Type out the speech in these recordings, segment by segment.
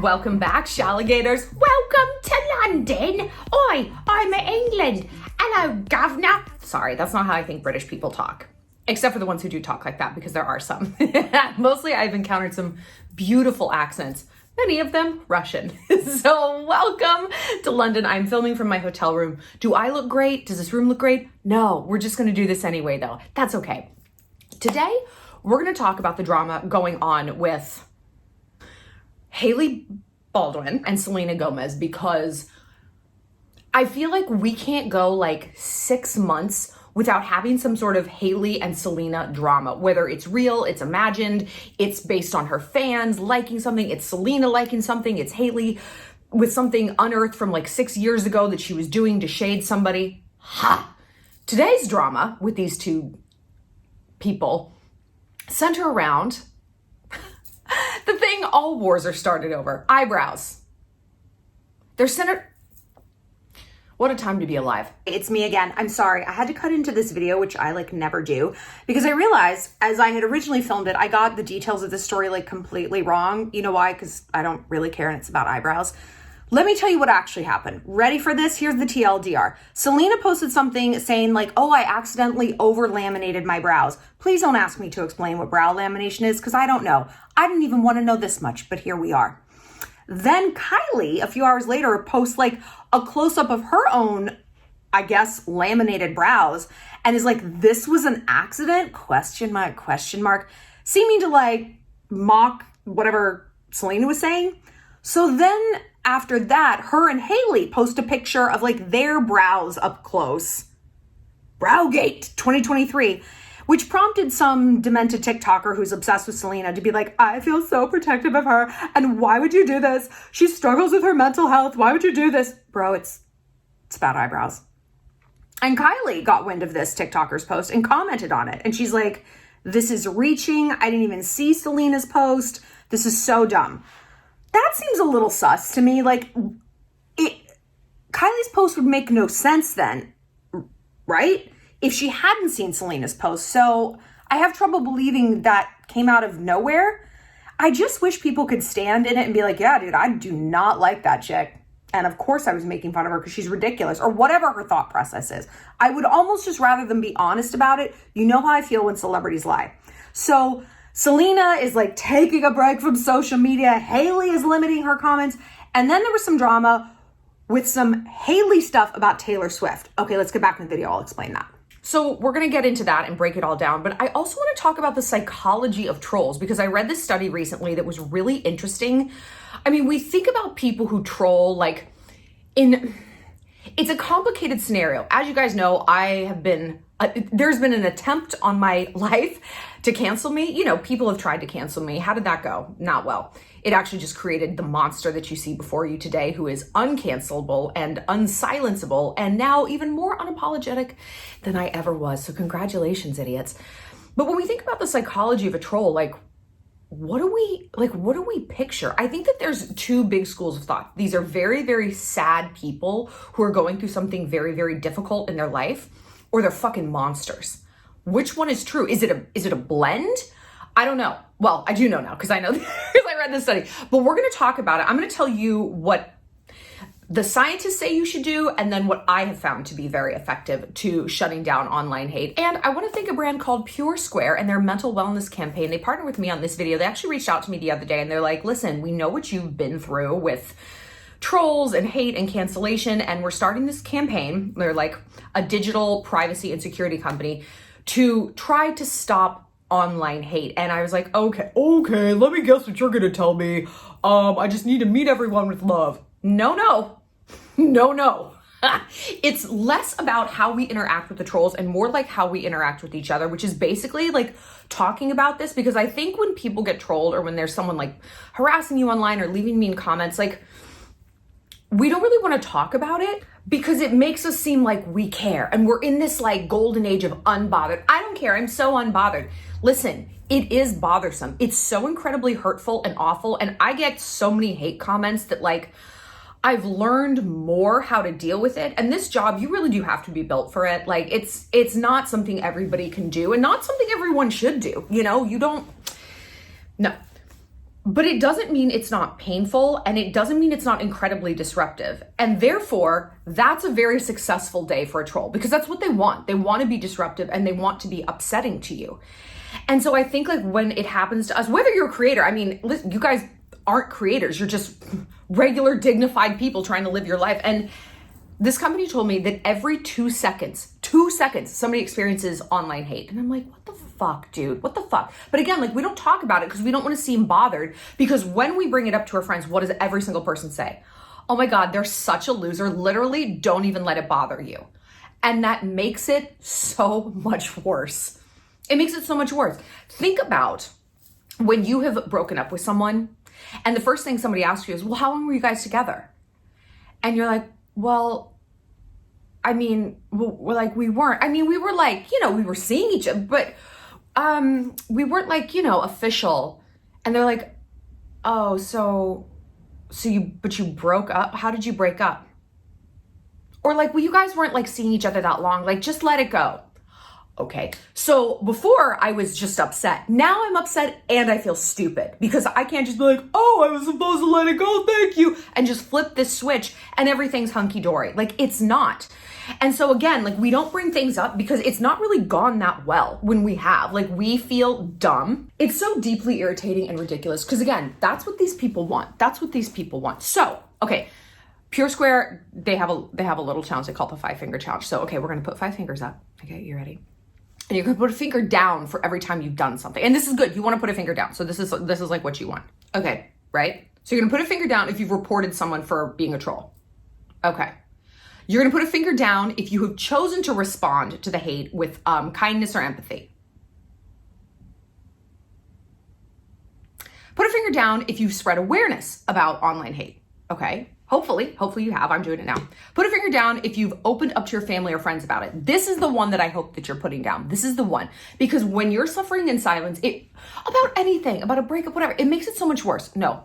Welcome back, Shalligators. Welcome to London. Oi, I'm in England. Hello, governor. Sorry, that's not how I think British people talk. Except for the ones who do talk like that, because there are some. Mostly I've encountered some beautiful accents. Many of them Russian. So welcome to London. I'm filming from my hotel room. Do I look great? Does this room look great? No, we're just gonna do this anyway though. That's okay. Today, we're gonna talk about the drama going on with Hailey Baldwin and Selena Gomez, because I feel like we can't go like 6 months without having some sort of Hailey and Selena drama, whether it's real, it's imagined, it's based on her fans liking something, it's Selena liking something, it's Hailey with something unearthed from like 6 years ago that she was doing to shade somebody. Ha! Today's drama with these two people center around the thing all wars are started over, eyebrows. They're centered. What a time to be alive. It's me again. I'm sorry. I had to cut into this video, which I never do, because I realized as I had originally filmed it, I got the details of the story completely wrong. You know why? Because I don't really care and it's about eyebrows. Let me tell you what actually happened. Ready for this? Here's the TLDR. Selena posted something saying oh, I accidentally over laminated my brows. Please don't ask me to explain what brow lamination is, because I don't know. I didn't even want to know this much, but here we are. Then Kylie, a few hours later, posts a close-up of her own, I guess, laminated brows, and is this was an accident, question mark, seeming to mock whatever Selena was saying. So then after that, her and Hailey post a picture of their brows up close. Browgate 2023. Which prompted some demented TikToker who's obsessed with Selena to be I feel so protective of her, and why would you do this? She struggles with her mental health. Why would you do this? Bro, it's about eyebrows. And Kylie got wind of this TikToker's post and commented on it. And she's like, this is reaching. I didn't even see Selena's post. This is so dumb. That seems a little sus to me. Kylie's post would make no sense then, right? If she hadn't seen Selena's post. So I have trouble believing that came out of nowhere. I just wish people could stand in it and be yeah, dude, I do not like that chick. And of course I was making fun of her because she's ridiculous, or whatever her thought process is. I would almost just rather them be honest about it. You know how I feel when celebrities lie. So Selena is taking a break from social media. Hailey is limiting her comments. And then there was some drama with some Hailey stuff about Taylor Swift. Okay, let's get back in the video. I'll explain that. So we're gonna get into that and break it all down, but I also wanna talk about the psychology of trolls, because I read this study recently that was really interesting. I mean, we think about people who troll it's a complicated scenario. As you guys know, there's been an attempt on my life to cancel me. You know, people have tried to cancel me. How did that go? Not well. It actually just created the monster that you see before you today, who is uncancelable and unsilenceable, and now even more unapologetic than I ever was. So congratulations, idiots. But when we think about the psychology of a troll, what do we picture? I think that there's two big schools of thought. These are very, very sad people who are going through something very, very difficult in their life, or they're fucking monsters. Which one is true? Is it a blend? I don't know. Well, I do know now because I know because I read this study. But we're going to talk about it. I'm going to tell you what the scientists say you should do, and then what I have found to be very effective to shutting down online hate. And I want to thank a brand called Pure Square and their mental wellness campaign. They partnered with me on this video. They actually reached out to me the other day and they're like, listen, we know what you've been through with trolls and hate and cancellation, and we're starting this campaign. They're a digital privacy and security company to try to stop online hate. And I was okay, let me guess what you're gonna tell me. I just need to meet everyone with love. No. It's less about how we interact with the trolls and more how we interact with each other, which is basically talking about this, because I think when people get trolled, or when there's someone harassing you online or leaving mean comments, we don't really want to talk about it because it makes us seem like we care. And we're in this golden age of unbothered. I don't care. I'm so unbothered. Listen, it is bothersome. It's so incredibly hurtful and awful. And I get so many hate comments that I've learned more how to deal with it. And this job, you really do have to be built for it. It's not something everybody can do, and not something everyone should do. You know, you don't, no. But it doesn't mean it's not painful, and it doesn't mean it's not incredibly disruptive. And therefore, that's a very successful day for a troll, because that's what they want. They want to be disruptive and they want to be upsetting to you. And so I think like when it happens to us, whether you're a creator, I mean, listen, you guys aren't creators. You're just regular, dignified people trying to live your life. And this company told me that every 2 seconds, somebody experiences online hate. And I'm like, what the fuck, dude? What the fuck? But again, like we don't talk about it because we don't want to seem bothered, because when we bring it up to our friends, what does every single person say? Oh my God, they're such a loser. Literally, don't even let it bother you. And that makes it so much worse. It makes it so much worse. Think about when you have broken up with someone and the first thing somebody asks you is, well, how long were you guys together? And you're like, well, I mean, we're like, we weren't. I mean, we were like, you know, we were seeing each other, but we weren't like, you know, official. And they're like, oh, but you broke up? How did you break up? Or like, well, you guys weren't like seeing each other that long. Like, just let it go. Okay. So before I was just upset. Now I'm upset and I feel stupid because I can't just be like, oh, I was supposed to let it go. Thank you. And just flip this switch and everything's hunky dory. Like it's not. And so again, like we don't bring things up because it's not really gone that well when we have. Like we feel dumb. It's so deeply irritating and ridiculous because again, that's what these people want. That's what these people want. So, okay. Pure Square, they have a little challenge they call it the 5-finger challenge. So, okay, we're going to put 5 fingers up. Okay, you ready? And you're going to put a finger down for every time you've done something. And this is good. You want to put a finger down. So this is like what you want. Okay, right? So you're going to put a finger down if you've reported someone for being a troll. Okay. You're going to put a finger down if you have chosen to respond to the hate with kindness or empathy. Put a finger down if you've spread awareness about online hate. Okay. Hopefully you have. I'm doing it now. Put a finger down if you've opened up to your family or friends about it. This is the one that I hope that you're putting down. This is the one. Because when you're suffering in silence, about anything, about a breakup, whatever, it makes it so much worse. No.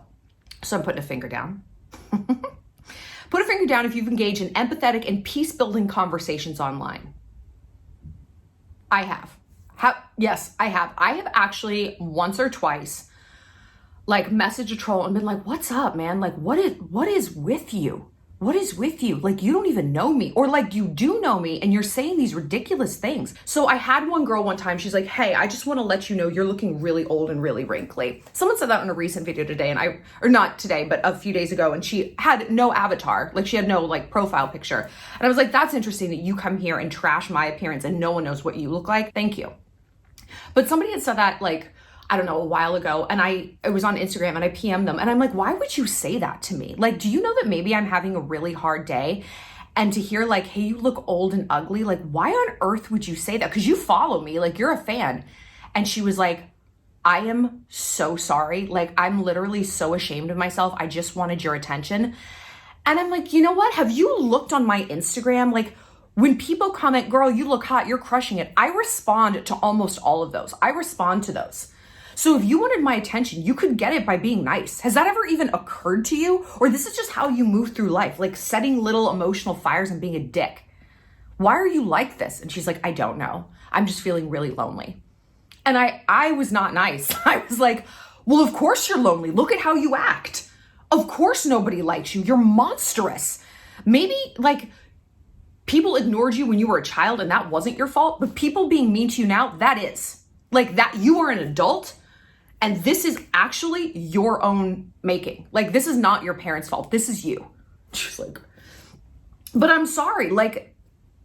So I'm putting a finger down. Put a finger down if you've engaged in empathetic and peace-building conversations online. I have. Yes, I have. I have actually once or twice like message a troll and been like, what's up, man? Like, what is with you? What is with you? Like, you don't even know me, or like you do know me and you're saying these ridiculous things. So I had one girl one time, she's like, hey, I just want to let you know you're looking really old and really wrinkly. Someone said that in a recent video today or not today, but a few days ago. And she had no avatar. Like she had no like profile picture. And I was like, that's interesting that you come here and trash my appearance and no one knows what you look like. Thank you. But somebody had said that like, I don't know, a while ago, and it was on Instagram and I PM'd them and I'm like, why would you say that to me? Like, do you know that maybe I'm having a really hard day? And to hear like, hey, you look old and ugly, like why on earth would you say that? Because you follow me, like you're a fan. And she was like, I am so sorry. Like I'm literally so ashamed of myself. I just wanted your attention. And I'm like, you know what? Have you looked on my Instagram? Like when people comment, girl, you look hot, you're crushing it. I respond to almost all of those. I respond to those. So if you wanted my attention, you could get it by being nice. Has that ever even occurred to you? Or this is just how you move through life, like setting little emotional fires and being a dick. Why are you like this? And she's like, I don't know. I'm just feeling really lonely. And I was not nice. I was like, well, of course you're lonely. Look at how you act. Of course nobody likes you. You're monstrous. Maybe like people ignored you when you were a child and that wasn't your fault, but people being mean to you now, that is. Like that, you are an adult. And this is actually your own making. Like, this is not your parents' fault. This is you. She's like, but I'm sorry. Like,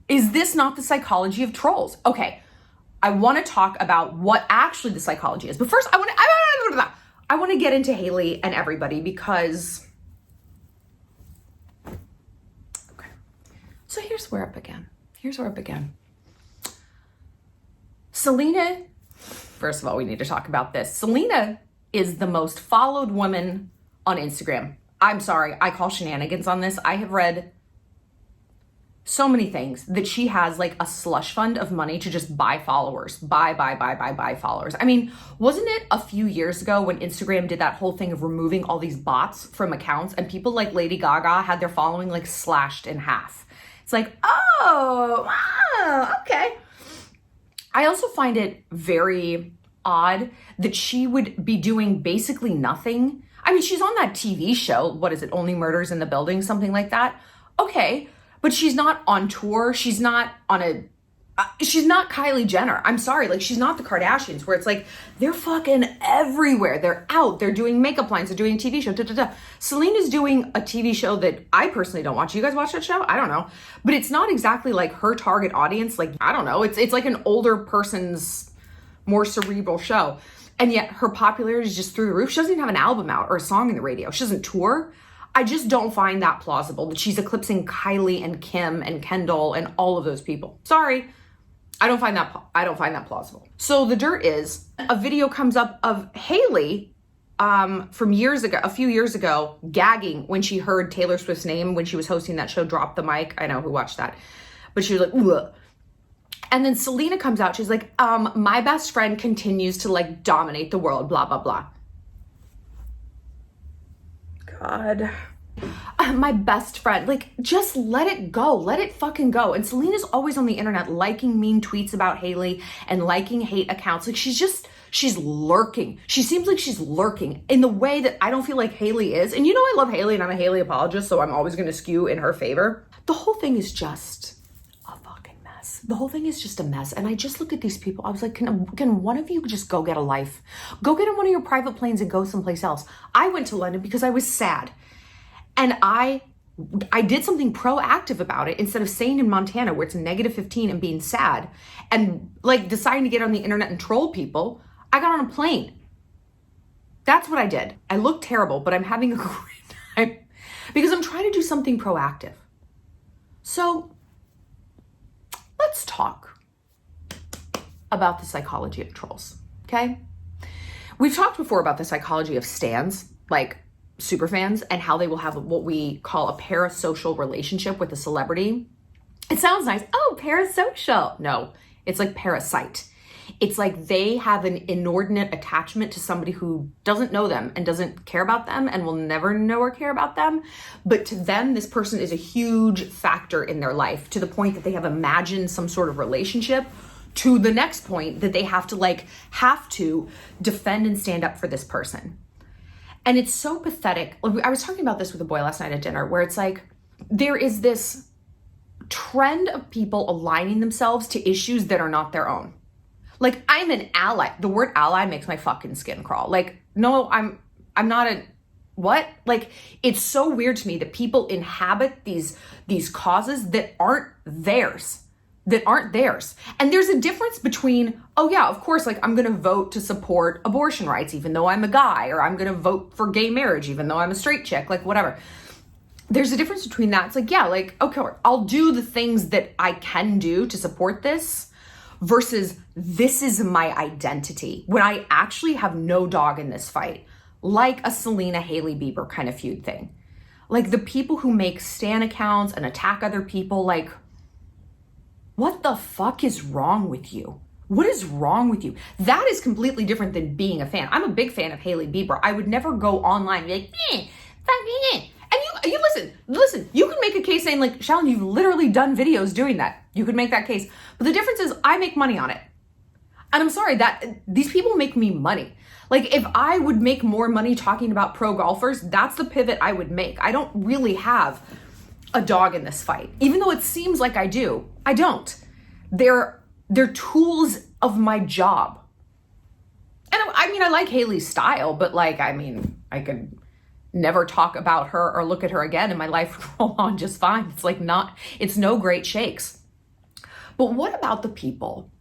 is this not the psychology of trolls? Okay, I want to talk about what actually the psychology is. But first, I want to get into HAILEY and everybody because... Okay. So here's where it began. Selena... First of all, we need to talk about this. Selena is the most followed woman on Instagram. I'm sorry, I call shenanigans on this. I have read so many things that she has like a slush fund of money to just buy followers. Buy followers. I mean, wasn't it a few years ago when Instagram did that whole thing of removing all these bots from accounts and people like Lady Gaga had their following like slashed in half? It's like, oh, wow, okay. I also find it very odd that she would be doing basically nothing. I mean, she's on that TV show. What is it? Only Murders in the Building, something like that. Okay. But she's not on tour. She's not she's not Kylie Jenner. I'm sorry. Like, she's not the Kardashians where it's like, they're fucking everywhere. They're out. They're doing makeup lines. They're doing TV show. Selena's doing a TV show that I personally don't watch. You guys watch that show? I don't know. But it's not exactly like her target audience. Like, I don't know. It's like an older person's more cerebral show. And yet her popularity is just through the roof. She doesn't even have an album out or a song in the radio. She doesn't tour. I just don't find that plausible that she's eclipsing Kylie and Kim and Kendall and all of those people. Sorry. I don't find that plausible. So the dirt is a video comes up of Hailey from years ago, a few years ago, gagging when she heard Taylor Swift's name when she was hosting that show, Drop the Mic. I know who watched that, but she was like, ugh. And then Selena comes out. She's like, my best friend continues to like dominate the world, blah, blah, blah. God. My best friend, like, just let it go. Let it fucking go. And Selena's always on the internet liking mean tweets about Hailey and liking hate accounts. Like, she's lurking. She seems like she's lurking in the way that I don't feel like Hailey is. And you know I love Hailey and I'm a Hailey apologist, so I'm always going to skew in her favor. The whole thing is just a fucking mess. The whole thing is just a mess. And I just look at these people. I was like, can one of you just go get a life? Go get on one of your private planes and go someplace else. I went to London because I was sad. And I did something proactive about it instead of staying in Montana where it's -15 and being sad and like deciding to get on the internet and troll people. I got on a plane. That's what I did. I look terrible, but I'm having a great time because I'm trying to do something proactive. So let's talk about the psychology of trolls, okay? We've talked before about the psychology of stans, like super fans, and how they will have what we call a parasocial relationship with a celebrity. It sounds nice. Oh, parasocial. No, it's like parasite. It's like they have an inordinate attachment to somebody who doesn't know them and doesn't care about them and will never know or care about them. But to them, this person is a huge factor in their life to the point that they have imagined some sort of relationship to the next point that they have to defend and stand up for this person. And it's so pathetic. I was talking about this with a boy last night at dinner where it's like, there is this trend of people aligning themselves to issues that are not their own. Like, I'm an ally. The word ally makes my fucking skin crawl. Like, no, I'm not a, what? Like, it's so weird to me that people inhabit these causes that aren't theirs. And there's a difference between, oh yeah, of course, like I'm going to vote to support abortion rights, even though I'm a guy, or I'm going to vote for gay marriage, even though I'm a straight chick, like whatever. There's a difference between that. It's like, yeah, like, okay, I'll do the things that I can do to support this versus this is my identity when I actually have no dog in this fight, like a Selena Hailey Bieber kind of feud thing. Like the people who make stan accounts and attack other people, like, what the fuck is wrong with you? What is wrong with you? That is completely different than being a fan. I'm a big fan of Hailey Bieber. I would never go online and be like, fucking eh. And you listen, you can make a case saying like, Shallon, you've literally done videos doing that. You could make that case. But the difference is I make money on it. And I'm sorry that these people make me money. Like if I would make more money talking about pro golfers, that's the pivot I would make. I don't really have a dog in this fight. Even though it seems like I do, I don't. They're tools of my job. And I mean, I like Hailey's style, but like, I mean, I could never talk about her or look at her again and my life would roll on just fine. It's like it's no great shakes. But what about the people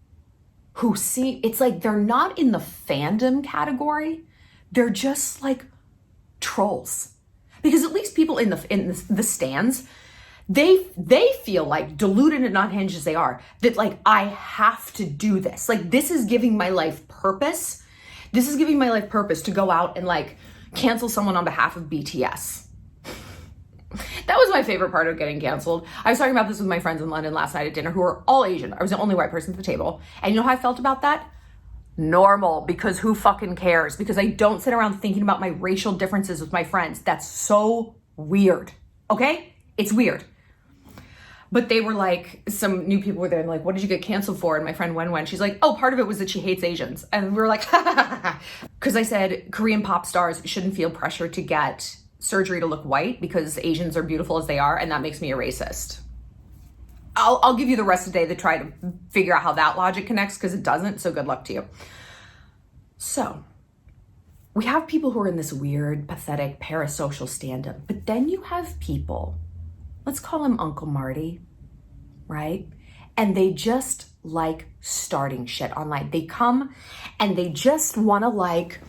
who it's like they're not in the fandom category. They're just like trolls. Because at least people in the stands, they feel like, deluded and unhinged as they are, that like, I have to do this. Like, this is giving my life purpose. This is giving my life purpose to go out and like cancel someone on behalf of BTS. That was my favorite part of getting canceled. I was talking about this with my friends in London last night at dinner who are all Asian. I was the only white person at the table. And you know how I felt about that? Normal, because who fucking cares? Because I don't sit around thinking about my racial differences with my friends. That's so weird, okay? It's weird. But they were like, some new people were there and like, what did you get canceled for? And my friend Wen, she's like, oh, part of it was that she hates Asians. And we were like, because I said Korean pop stars shouldn't feel pressure to get surgery to look white because Asians are beautiful as they are, and that makes me a racist. I'll give you the rest of the day to try to figure out how that logic connects, because it doesn't, so good luck to you. So, we have people who are in this weird, pathetic, parasocial stand-up, but then you have people, let's call him Uncle Marty, right? And they just like starting shit online. They come and they just want to like,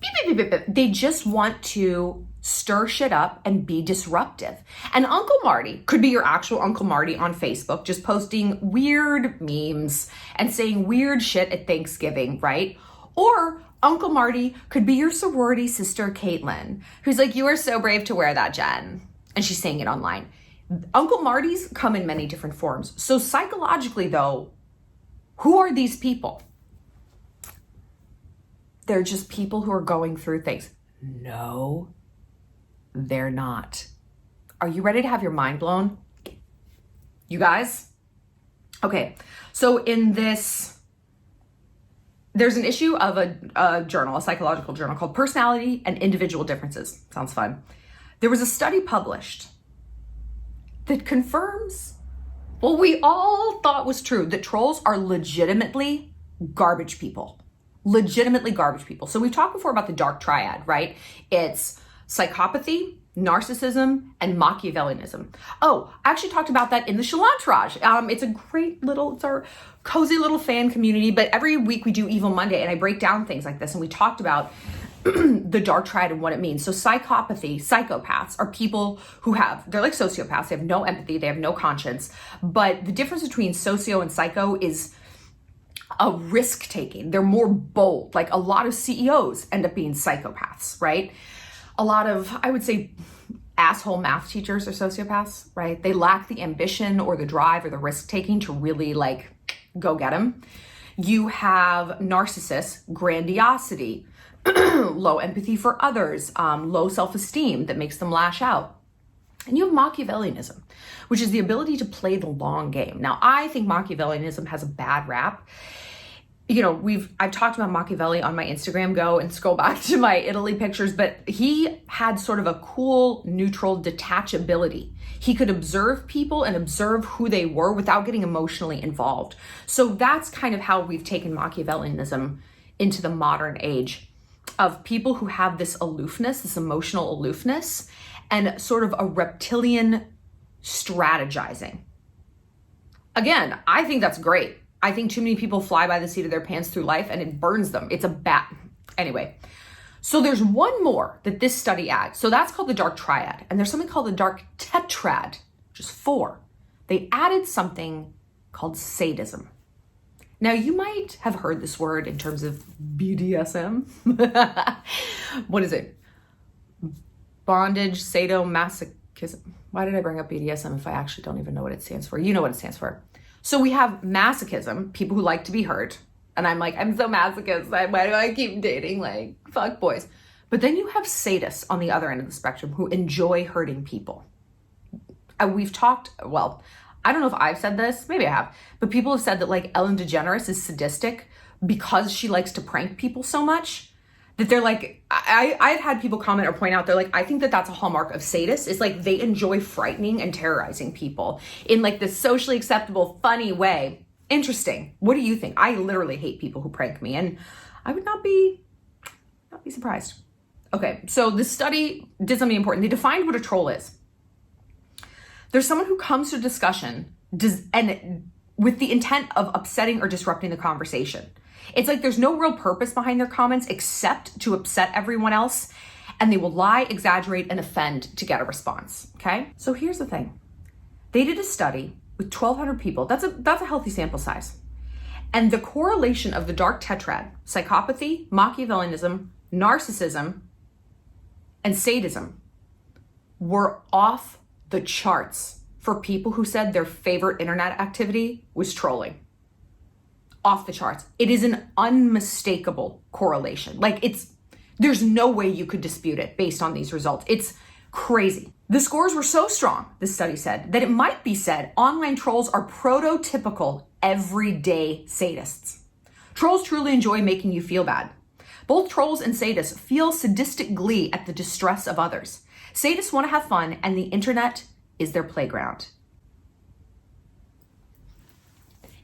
beep, beep, beep, beep, beep. They just want to stir shit up and be disruptive. And Uncle Marty could be your actual Uncle Marty on Facebook, just posting weird memes and saying weird shit at Thanksgiving, right? Or Uncle Marty could be your sorority sister, Caitlin, who's like, you are so brave to wear that, Jen. And she's saying it online. Uncle Martys come in many different forms. So psychologically though, who are these people? They're just people who are going through things. No, they're not. Are you ready to have your mind blown? You guys? Okay, so in this, there's an issue of a journal, a psychological journal called Personality and Individual Differences. Sounds fun. There was a study published that confirms what we all thought was true, that trolls are legitimately garbage people. Legitimately garbage people. So we've talked before about the dark triad, right? It's psychopathy, narcissism, and Machiavellianism. Oh, I actually talked about that in the Shallon. It's a great little, it's our cozy little fan community, but every week we do Evil Monday and I break down things like this, and we talked about the dark triad and what it means. So psychopathy, psychopaths are people who they're like sociopaths. They have no empathy, they have no conscience. But the difference between socio and psycho is a risk taking. They're more bold. Like a lot of CEOs end up being psychopaths, right? A lot of, I would say, asshole math teachers are sociopaths, right? They lack the ambition or the drive or the risk taking to really like go get them. You have narcissists, grandiosity, low empathy for others, low self-esteem that makes them lash out. And you have Machiavellianism, which is the ability to play the long game. Now, I think Machiavellianism has a bad rap. You know, I've talked about Machiavelli on my Instagram. Go and scroll back to my Italy pictures, but he had sort of a cool, neutral detachability. He could observe people and observe who they were without getting emotionally involved. So that's kind of how we've taken Machiavellianism into the modern age, of people who have this aloofness, this emotional aloofness, and sort of a reptilian strategizing. Again, I think that's great. I think too many people fly by the seat of their pants through life and it burns them. It's a bat. Anyway, so there's one more that this study adds. So that's called the dark triad. And there's something called the dark tetrad, which is 4. They added something called sadism. Now, you might have heard this word in terms of BDSM. What is it? Bondage, sadomasochism. Why did I bring up BDSM if I actually don't even know what it stands for? You know what it stands for. So we have masochism, people who like to be hurt. And I'm like, I'm so masochist. Why do I keep dating like fuck boys? But then you have sadists on the other end of the spectrum who enjoy hurting people. We've talked, well, I don't know if I've said this, maybe I have, but people have said that like Ellen DeGeneres is sadistic because she likes to prank people so much that they're like, I've had people comment or point out, they're like, I think that that's a hallmark of sadists. It's like they enjoy frightening and terrorizing people in like this socially acceptable, funny way. Interesting. What do you think? I literally hate people who prank me, and I would not be surprised. Okay, so this study did something important. They defined what a troll is. There's someone who comes to discussion and with the intent of upsetting or disrupting the conversation. It's like there's no real purpose behind their comments except to upset everyone else, and they will lie, exaggerate, and offend to get a response, okay? So here's the thing. They did a study with 1,200 people. That's a healthy sample size. And the correlation of the dark tetrad, psychopathy, Machiavellianism, narcissism, and sadism were off the charts for people who said their favorite internet activity was trolling. Off the charts. It is an unmistakable correlation. Like there's no way you could dispute it based on these results. It's Crazy. The scores were so strong, this study said, that it might be said online trolls are prototypical everyday sadists. Trolls truly enjoy making you feel bad. Both trolls and sadists feel sadistic glee at the distress of others. Sadists want to have fun, and the internet is their playground.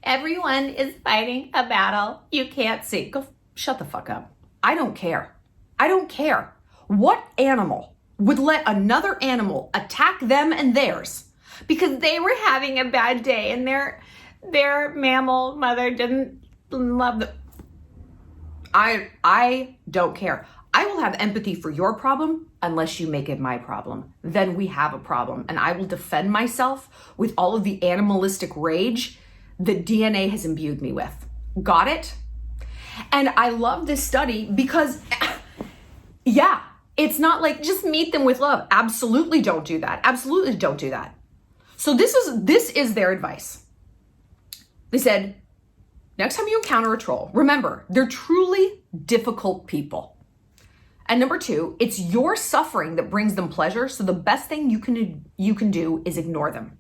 Everyone is fighting a battle you can't see. Go shut the fuck up. I don't care. I don't care. What animal would let another animal attack them and theirs because they were having a bad day and their mammal mother didn't love them? I don't care. I will have empathy for your problem unless you make it my problem. Then we have a problem, and I will defend myself with all of the animalistic rage that DNA has imbued me with. Got it? And I love this study because, yeah, it's not like just meet them with love. Absolutely don't do that. Absolutely don't do that. So this is their advice. They said, next time you encounter a troll, remember, they're truly difficult people. And number 2, it's your suffering that brings them pleasure. So the best thing you can do is ignore them.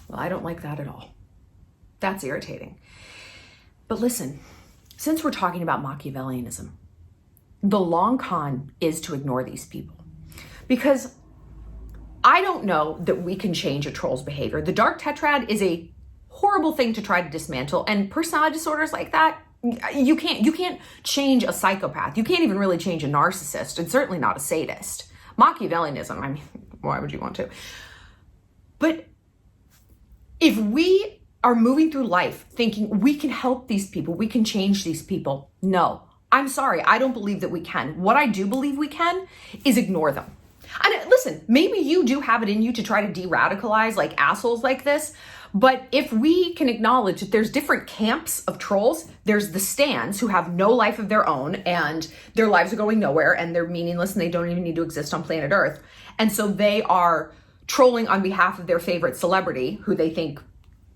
Well, I don't like that at all. That's irritating. But listen, since we're talking about Machiavellianism, the long con is to ignore these people. Because I don't know that we can change a troll's behavior. The dark tetrad is a horrible thing to try to dismantle, and personality disorders like that, you can't change a psychopath. You can't even really change a narcissist, and certainly not a sadist. Machiavellianism, I mean, why would you want to? But if we are moving through life thinking we can help these people, we can change these people, no, I'm sorry, I don't believe that we can. What I do believe we can is ignore them. And listen, maybe you do have it in you to try to de-radicalize like assholes like this, but if we can acknowledge that there's different camps of trolls, there's the stands who have no life of their own and their lives are going nowhere and they're meaningless and they don't even need to exist on planet Earth. And so they are trolling on behalf of their favorite celebrity who they think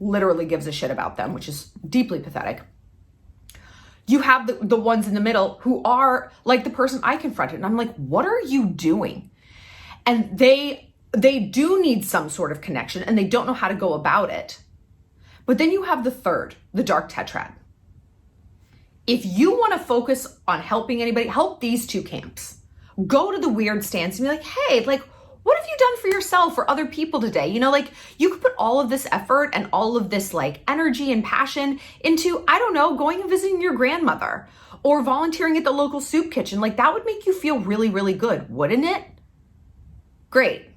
literally gives a shit about them, which is deeply pathetic. You have the ones in the middle who are like the person I confronted. And I'm like, what are you doing? And they do need some sort of connection and they don't know how to go about it. But then you have the third, the dark tetrad. If you want to focus on helping anybody, help these two camps. Go to the weird stance and be like, hey, like, what have you done for yourself or other people today? You know, like you could put all of this effort and all of this like energy and passion into, I don't know, going and visiting your grandmother or volunteering at the local soup kitchen. Like that would make you feel really, really good, wouldn't it? Great.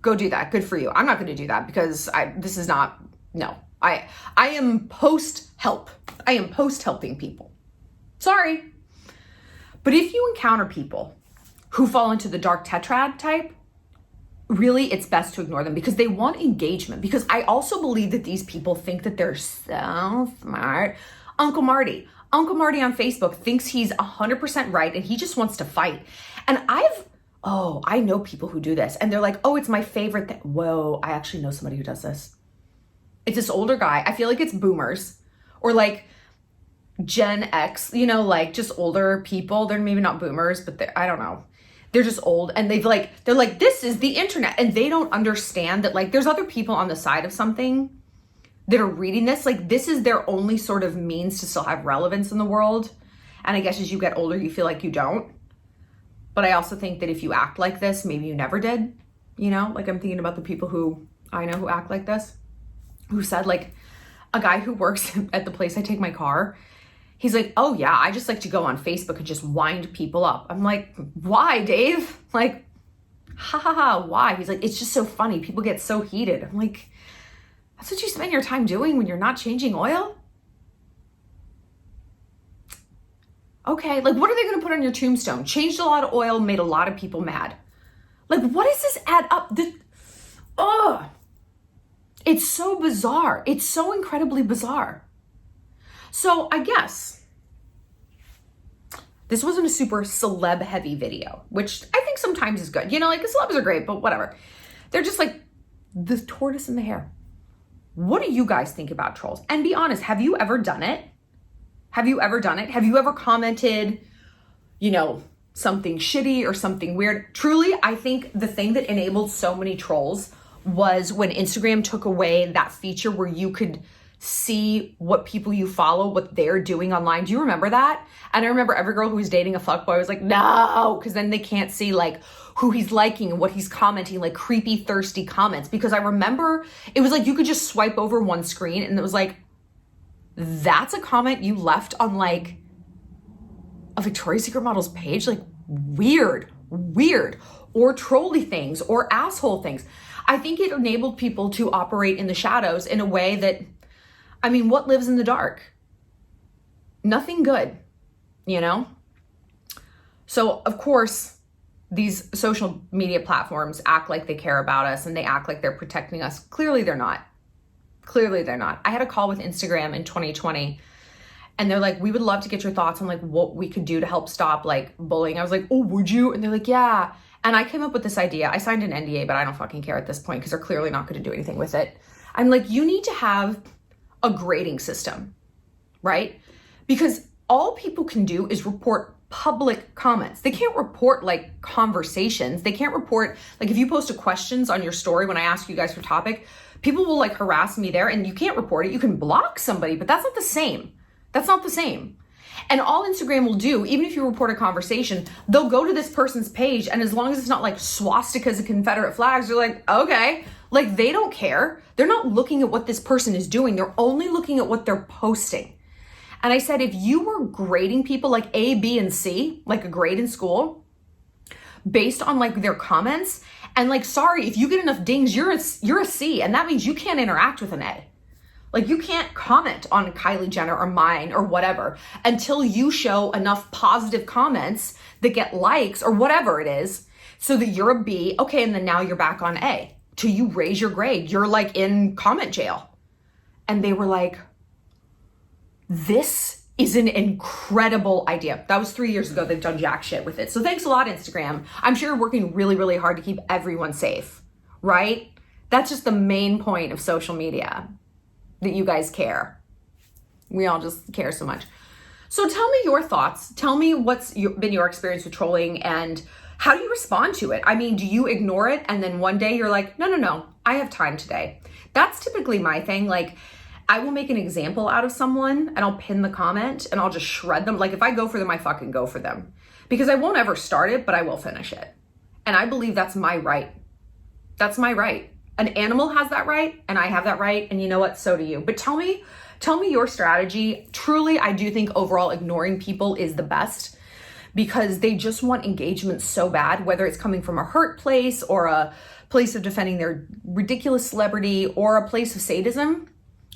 Go do that. Good for you. I'm not going to do that because I am post-help. I am post-helping people. Sorry. But if you encounter people who fall into the dark tetrad type, really it's best to ignore them because they want engagement. Because I also believe that these people think that they're so smart. Uncle Marty on Facebook thinks he's 100% right and he just wants to fight. And I know people who do this and they're like, oh, it's my favorite thing. Whoa, I actually know somebody who does this. It's this older guy. I feel like it's boomers or like Gen X, you know, like just older people. They're maybe not boomers, but I don't know. They're just old and they're like, this is the internet. And they don't understand that like there's other people on the side of something that are reading this. Like this is their only sort of means to still have relevance in the world. And I guess as you get older, you feel like you don't. But I also think that if you act like this, maybe you never did, you know, like I'm thinking about the people who I know who act like this, who said like a guy who works at the place I take my car. He's like, oh yeah, I just like to go on Facebook and just wind people up. I'm like, why, Dave? Like, why? He's like, it's just so funny. People get so heated. I'm like, that's what you spend your time doing when you're not changing oil? Okay, like what are they going to put on your tombstone? Changed a lot of oil, made a lot of people mad. Like what does this add up? It's so bizarre. It's so incredibly bizarre. So I guess this wasn't a super celeb heavy video, which I think sometimes is good. You know, like the celebs are great, but whatever. They're just like the tortoise and the hare. What do you guys think about trolls? And be honest, have you ever done it? Have you ever done it? Have you ever commented, you know, something shitty or something weird. Truly, I think the thing that enabled so many trolls was when Instagram took away that feature where you could see what people you follow, what they're doing online. Do you remember that? And I remember every girl who was dating a fuckboy was like, no, because then they can't see like who he's liking and what he's commenting, like creepy, thirsty comments. Because I remember it was like you could just swipe over one screen and it was like, that's a comment you left on like a Victoria's Secret model's page, like weird, or trolly things or asshole things. I think it enabled people to operate in the shadows in a way that, I mean, what lives in the dark? Nothing good, you know? So of course, these social media platforms act like they care about us and they act like they're protecting us. Clearly they're not. I had a call with Instagram in 2020 and they're like, we would love to get your thoughts on like what we could do to help stop like bullying. I was like, oh, would you? And they're like, yeah. And I came up with this idea. I signed an NDA, but I don't fucking care at this point because they're clearly not going to do anything with it. I'm like, you need to have a grading system, right? Because all people can do is report public comments. They can't report like conversations. They can't report, like if you post a questions on your story when I ask you guys for topic, people will like harass me there and you can't report it. You can block somebody, but that's not the same. That's not the same. And all Instagram will do, even if you report a conversation, they'll go to this person's page and as long as it's not like swastikas and Confederate flags, they're like, okay. Like they don't care. They're not looking at what this person is doing. They're only looking at what they're posting. And I said, if you were grading people like A, B, and C, like a grade in school, based on like their comments, and like, sorry, if you get enough dings, you're a C, and that means you can't interact with an A. Like you can't comment on Kylie Jenner or mine or whatever until you show enough positive comments that get likes or whatever it is so that you're a B. Okay, and then now you're back on A till you raise your grade. You're like in comment jail. And they were like, this is an incredible idea. That was 3 years ago. They've done jack shit with it. So thanks a lot, Instagram. I'm sure you're working really, really hard to keep everyone safe, right? That's just the main point of social media. That you guys care. We all just care so much. So tell me your thoughts. Tell me what's been your experience with trolling and how do you respond to it? I mean, do you ignore it and then one day you're like, no, I have time today. That's typically my thing. Like I will make an example out of someone and I'll pin the comment and I'll just shred them. Like if I go for them, I fucking go for them because I won't ever start it, but I will finish it. And I believe that's my right. That's my right. An animal has that right and I have that right. And you know what? So do you. But tell me your strategy. Truly, I do think overall ignoring people is the best because they just want engagement so bad, whether it's coming from a hurt place or a place of defending their ridiculous celebrity or a place of sadism.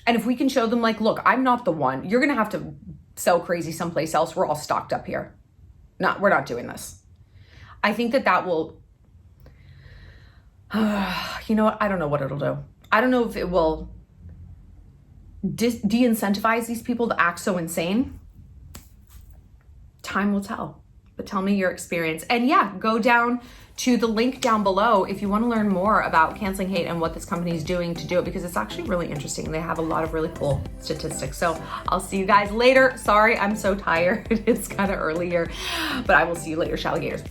And if we can show them like, look, I'm not the one. You're going to have to sell crazy someplace else. We're all stocked up here. We're not doing this. I think that will... you know what? I don't know what it'll do. I don't know if it will de-incentivize these people to act so insane. Time will tell. But tell me your experience. And yeah, go down to the link down below if you want to learn more about canceling hate and what this company is doing to do it because it's actually really interesting. They have a lot of really cool statistics. So I'll see you guys later. Sorry, I'm so tired. It's kind of early here, but I will see you later, Shalligators.